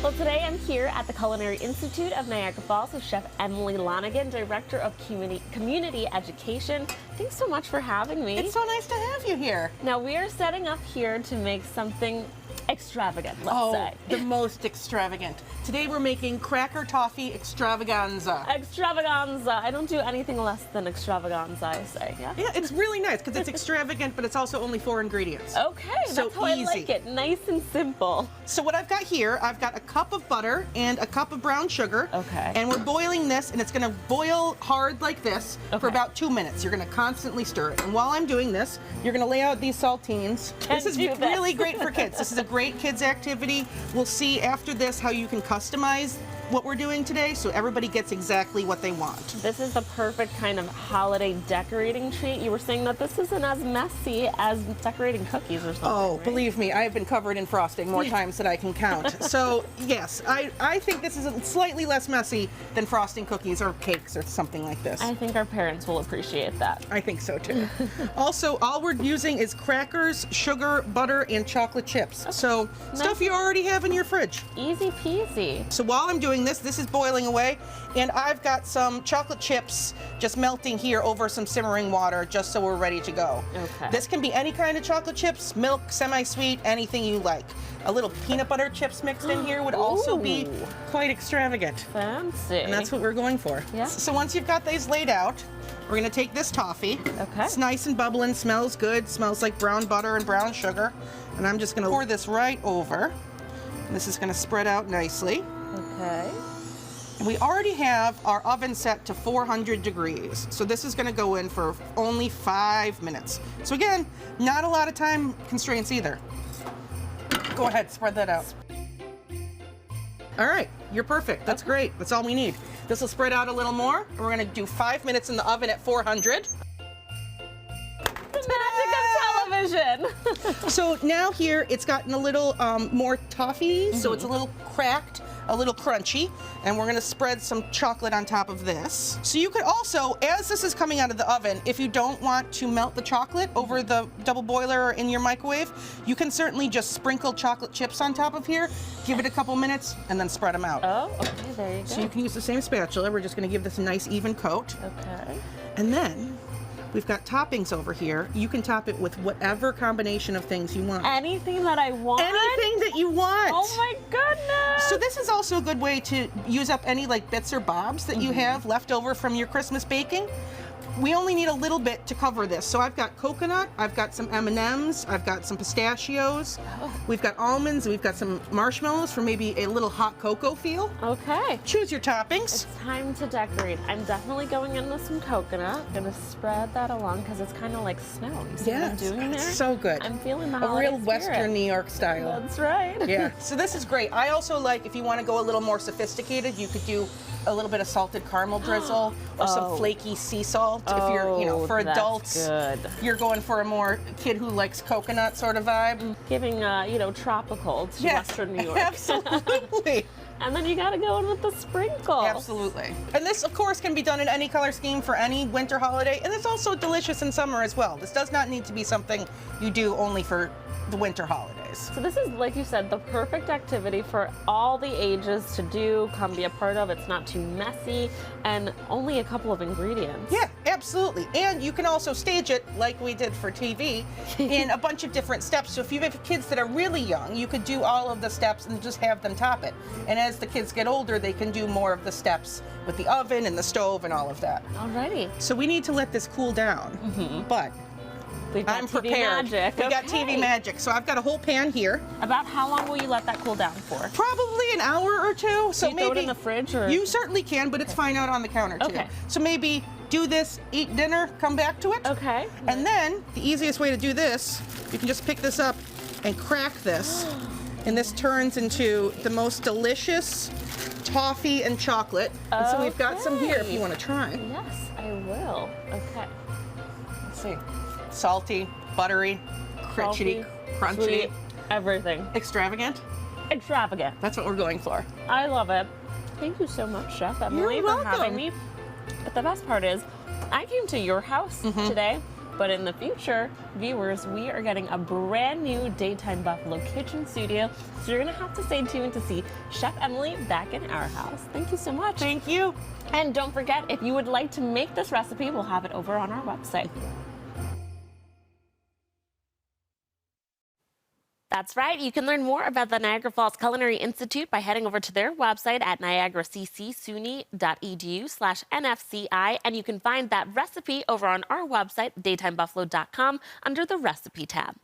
Well, today I'm here at the Culinary Institute of Niagara Falls with Chef Emily Lonigan, Director of Community Education. Thanks so much for having me. It's so nice to have you here. Now, we are setting up here to make something extravagant, let's say. The most extravagant. Today we're making Cracker Toffee Extravaganza. Extravaganza. I don't do anything less than extravaganza, I say. Yeah, yeah, it's really nice because it's extravagant, but it's also only 4 ingredients. Okay, so that's how easy. I like it. Nice and simple. So what I've got here, I've got a cup of butter and a cup of brown sugar. Okay. And we're boiling this, and it's going to boil hard like this for about 2 minutes. You're going to constantly stir it. And while I'm doing this, you're going to lay out these saltines. This is really great for kids. This is a great kids activity. We'll see after this how you can customize what we're doing today so everybody gets exactly what they want. This is the perfect kind of holiday decorating treat. You were saying that this isn't as messy as decorating cookies or something. Oh, right? Believe me, I have been covered in frosting more times than I can count. So yes, I think this is slightly less messy than frosting cookies or cakes or something like this. I think our parents will appreciate that. I think so too. Also, all we're using is crackers, sugar, butter, and chocolate chips. So stuff you already have in your fridge. Easy peasy. So while I'm doing this is boiling away, and I've got some chocolate chips just melting here over some simmering water just so we're ready to go. Okay. This can be any kind of chocolate chips, milk, semi-sweet, anything you like. A little peanut butter chips mixed in here would also be quite extravagant. Fancy. And that's what we're going for. Yeah. So once you've got these laid out, we're gonna take this toffee. Okay. It's nice and bubbling, smells good, smells like brown butter and brown sugar. And I'm just gonna pour this right over. And this is gonna spread out nicely. Okay. And we already have our oven set to 400 degrees. So this is gonna go in for only 5 minutes. So again, not a lot of time constraints either. Go ahead, spread that out. All right, you're perfect. That's great. That's all we need. This will spread out a little more. And we're gonna do 5 minutes in the oven at 400. The magic of television. So now here, it's gotten a little more toffee, so it's a little cracked, a little crunchy, and we're gonna spread some chocolate on top of this. So you could also, as this is coming out of the oven, if you don't want to melt the chocolate over the double boiler or in your microwave, you can certainly just sprinkle chocolate chips on top of here, give it a couple minutes, and then spread them out. Oh, okay, there you go. So you can use the same spatula. We're just gonna give this a nice even coat. Okay. And then, we've got toppings over here. You can top it with whatever combination of things you want. Anything that I want? Anything that you want. Oh my goodness. So this is also a good way to use up any like bits or bobs that you have left over from your Christmas baking. We only need a little bit to cover this. So I've got coconut, I've got some M&Ms, I've got some pistachios, we've got almonds, and we've got some marshmallows for maybe a little hot cocoa feel. Okay. Choose your toppings. It's time to decorate. I'm definitely going in with some coconut. I'm gonna spread that along because it's kind of like snow. You see what I'm doing there? It's so good. I'm feeling the a holiday real Western spirit. New York style. That's right. Yeah. So this is great. I also like, if you want to go a little more sophisticated, you could do a little bit of salted caramel drizzle or some flaky sea salt. If you're, you know, for adults, you're going for a more kid who likes coconut sort of vibe. Giving, you know, tropical to Western New York. Absolutely. And then you gotta go in with the sprinkle. Absolutely. And this, of course, can be done in any color scheme for any winter holiday, and it's also delicious in summer as well. This does not need to be something you do only for the winter holidays. So this is, like you said, the perfect activity for all the ages to do, come be a part of. It's not too messy, and only a couple of ingredients. Yeah, absolutely. And you can also stage it like we did for TV in a bunch of different steps. So if you have kids that are really young, you could do all of the steps and just have them top it. And as the kids get older, they can do more of the steps with the oven and the stove and all of that. Alrighty. So we need to let this cool down, but I'm prepared. Magic. We got TV magic. So I've got a whole pan here. About how long will you let that cool down for? Probably an hour or two. So you maybe throw it in the fridge, or you certainly can, but it's fine out on the counter too. Okay. So maybe do this, eat dinner, come back to it. Okay. And then the easiest way to do this, you can just pick this up and crack this, and this turns into the most delicious toffee and chocolate. And so we've got some here if you want to try. Yes, I will. Okay. Let's see. Salty, buttery, crunchy, sweet, everything. extravagant. Extravagant. That's what we're going for. I love it. Thank you so much, Chef Emily, You're for having welcome. me. But the best part is, I came to your house today, But in the future, viewers, we are getting a brand new Daytime Buffalo kitchen studio. So you're gonna have to stay tuned to see Chef Emily back in our house. Thank you so much. Thank you. And don't forget, if you would like to make this recipe, we'll have it over on our website. That's right. You can learn more about the Niagara Falls Culinary Institute by heading over to their website at niagaraccsuny.edu/NFCI. And you can find that recipe over on our website, daytimebuffalo.com, under the recipe tab.